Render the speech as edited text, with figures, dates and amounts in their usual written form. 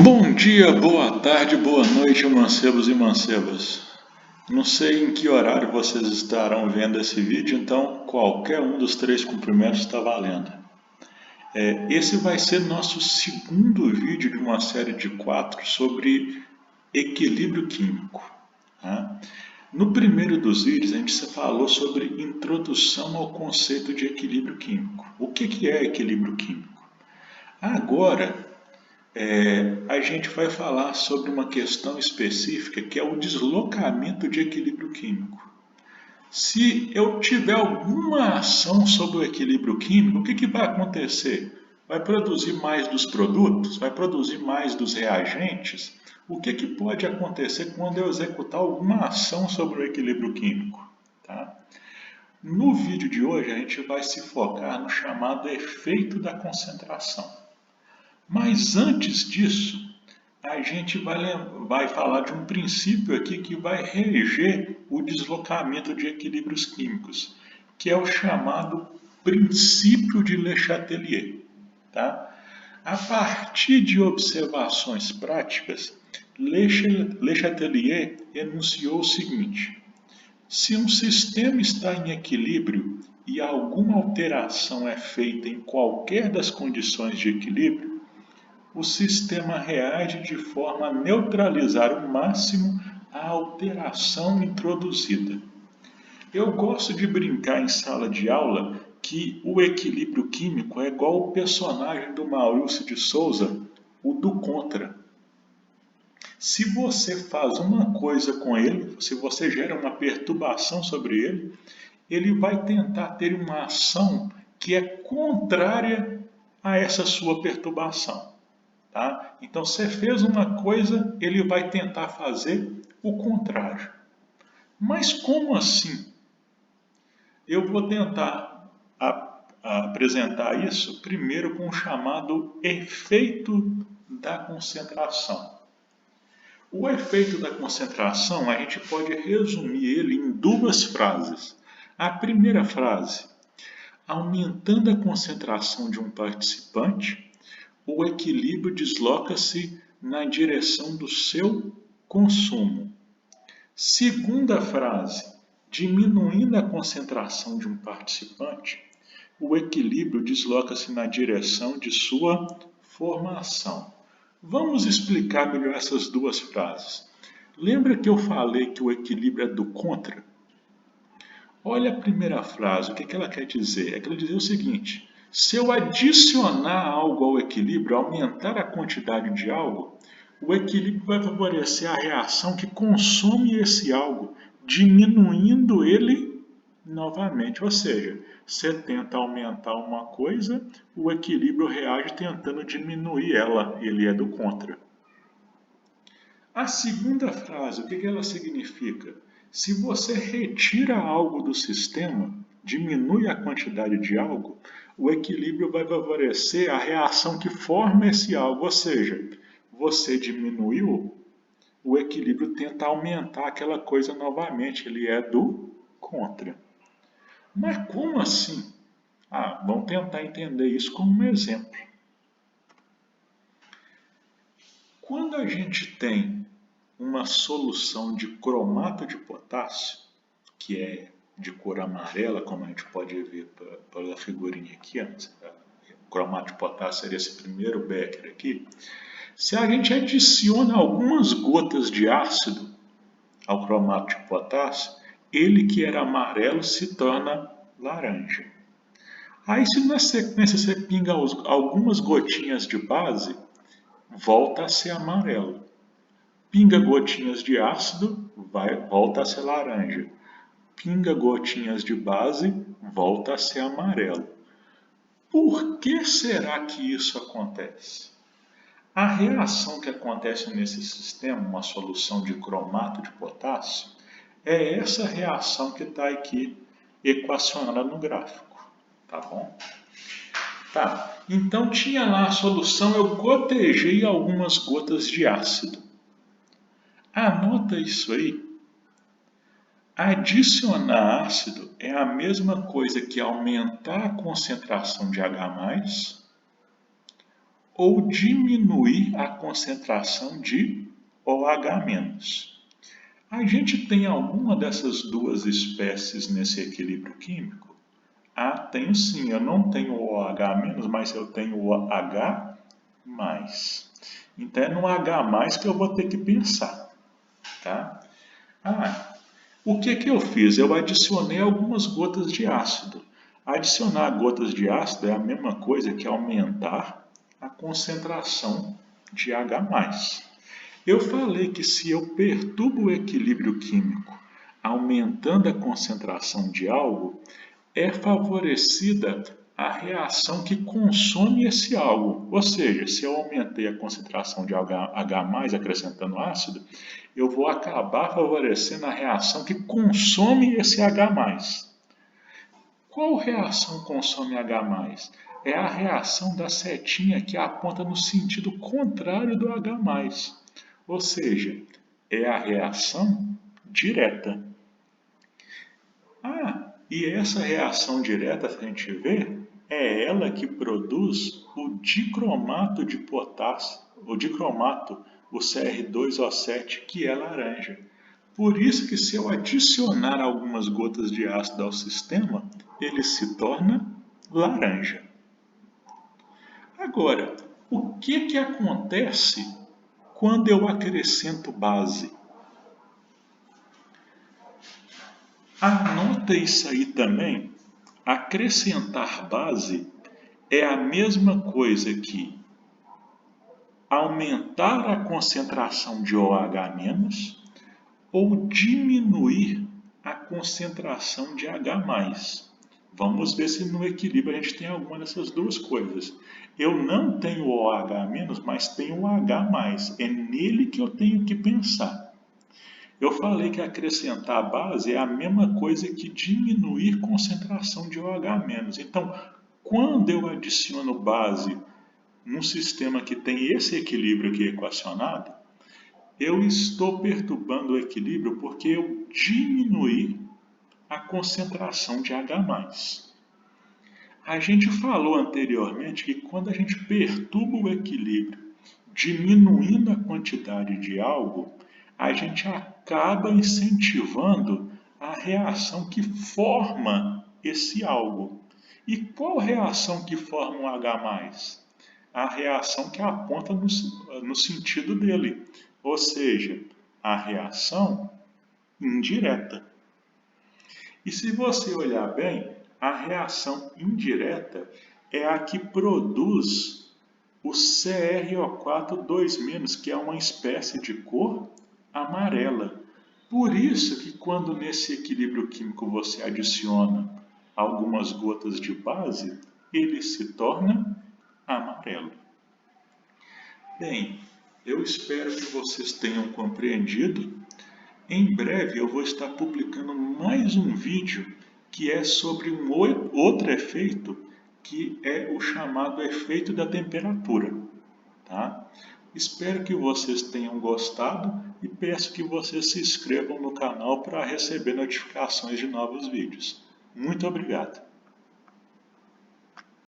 Bom dia, boa tarde, boa noite, mancebos e mancebas. Não sei em que horário vocês estarão vendo esse vídeo, então qualquer um dos três cumprimentos está valendo. Esse vai ser nosso segundo vídeo de uma série de 4 sobre equilíbrio químico. Tá? No primeiro dos vídeos a gente falou sobre introdução ao conceito de equilíbrio químico. O que é equilíbrio químico? Agora, a gente vai falar sobre uma questão específica que é o deslocamento de equilíbrio químico. Se eu tiver alguma ação sobre o equilíbrio químico, o que vai acontecer? Vai produzir mais dos produtos? Vai produzir mais dos reagentes? O que pode acontecer quando eu executar alguma ação sobre o equilíbrio químico? Tá? No vídeo de hoje a gente vai se focar no chamado efeito da concentração. Mas antes disso, a gente vai falar de um princípio aqui que vai reger o deslocamento de equilíbrios químicos, que é o chamado princípio de Le Chatelier. Tá? A partir de observações práticas, Le Chatelier enunciou o seguinte: se um sistema está em equilíbrio e alguma alteração é feita em qualquer das condições de equilíbrio, o sistema reage de forma a neutralizar o máximo a alteração introduzida. Eu gosto de brincar em sala de aula que o equilíbrio químico é igual o personagem do Maurício de Souza, o do Contra. Se você faz uma coisa com ele, se você gera uma perturbação sobre ele, ele vai tentar ter uma ação que é contrária a essa sua perturbação. Tá? Então, você fez uma coisa, ele vai tentar fazer o contrário. Mas como assim? Eu vou tentar apresentar isso primeiro com o chamado efeito da concentração. O efeito da concentração, a gente pode resumir ele em duas frases. A primeira frase: aumentando a concentração de um participante, o equilíbrio desloca-se na direção do seu consumo. Segunda frase: diminuindo a concentração de um participante, o equilíbrio desloca-se na direção de sua formação. Vamos explicar melhor essas duas frases. Lembra que eu falei que o equilíbrio é do contra? Olha a primeira frase, o que ela quer dizer? Ela quer dizer o seguinte: se eu adicionar algo ao equilíbrio, aumentar a quantidade de algo, o equilíbrio vai favorecer a reação que consome esse algo, diminuindo ele novamente. Ou seja, você tenta aumentar uma coisa, o equilíbrio reage tentando diminuir ela, ele é do contra. A segunda frase, o que ela significa? Se você retira algo do sistema, diminui a quantidade de algo, o equilíbrio vai favorecer a reação que forma esse algo, ou seja, você diminuiu, o equilíbrio tenta aumentar aquela coisa novamente, ele é do contra. Mas como assim? Vamos tentar entender isso com um exemplo. Quando a gente tem uma solução de cromato de potássio, que é de cor amarela, como a gente pode ver pela figurinha aqui, o cromato de potássio seria esse primeiro becker aqui. Se a gente adiciona algumas gotas de ácido ao cromato de potássio, ele que era amarelo se torna laranja. Aí, se na sequência você pinga algumas gotinhas de base, volta a ser amarelo. Pinga gotinhas de ácido, volta a ser laranja. Pinga gotinhas de base, volta a ser amarelo. Por que será que isso acontece? A reação que acontece nesse sistema, uma solução de cromato de potássio, é essa reação que está aqui equacionada no gráfico. Tá bom? Tá, então tinha lá a solução, eu gotejei algumas gotas de ácido. Anota isso aí. Adicionar ácido é a mesma coisa que aumentar a concentração de H+, ou diminuir a concentração de OH-. A gente tem alguma dessas duas espécies nesse equilíbrio químico? Ah, tenho sim. Eu não tenho OH-, mas eu tenho OH+. Então é no H+ que eu vou ter que pensar, tá? O que eu fiz? Eu adicionei algumas gotas de ácido. Adicionar gotas de ácido é a mesma coisa que aumentar a concentração de H+. Eu falei que se eu perturbo o equilíbrio químico aumentando a concentração de algo, é favorecida a reação que consome esse algo. Ou seja, se eu aumentei a concentração de H+, acrescentando ácido, eu vou acabar favorecendo a reação que consome esse H+. Qual reação consome H+? É a reação da setinha que aponta no sentido contrário do H+. Ou seja, é a reação direta. E essa reação direta, se a gente ver, é ela que produz o dicromato de potássio, o dicromato, o Cr2O7, que é laranja. Por isso que se eu adicionar algumas gotas de ácido ao sistema, ele se torna laranja. Agora, o que acontece quando eu acrescento base? Anota isso aí também. Acrescentar base é a mesma coisa que aumentar a concentração de OH- ou diminuir a concentração de H+. Vamos ver se no equilíbrio a gente tem alguma dessas duas coisas. Eu não tenho OH-, mas tenho H+. É nele que eu tenho que pensar. Eu falei que acrescentar a base é a mesma coisa que diminuir concentração de OH-. Então, quando eu adiciono base num sistema que tem esse equilíbrio aqui equacionado, eu estou perturbando o equilíbrio porque eu diminuí a concentração de H+. A gente falou anteriormente que quando a gente perturba o equilíbrio, diminuindo a quantidade de algo, a gente acaba incentivando a reação que forma esse algo. E qual reação que forma o H+? A reação que aponta no sentido dele, ou seja, a reação indireta. E se você olhar bem, a reação indireta é a que produz o CrO4 2-, que é uma espécie de cor amarela. Por isso que quando nesse equilíbrio químico você adiciona algumas gotas de base, ele se torna amarelo. Bem, eu espero que vocês tenham compreendido. Em breve eu vou estar publicando mais um vídeo que é sobre um outro efeito, que é o chamado efeito da temperatura. Tá? Espero que vocês tenham gostado e peço que vocês se inscrevam no canal para receber notificações de novos vídeos. Muito obrigado!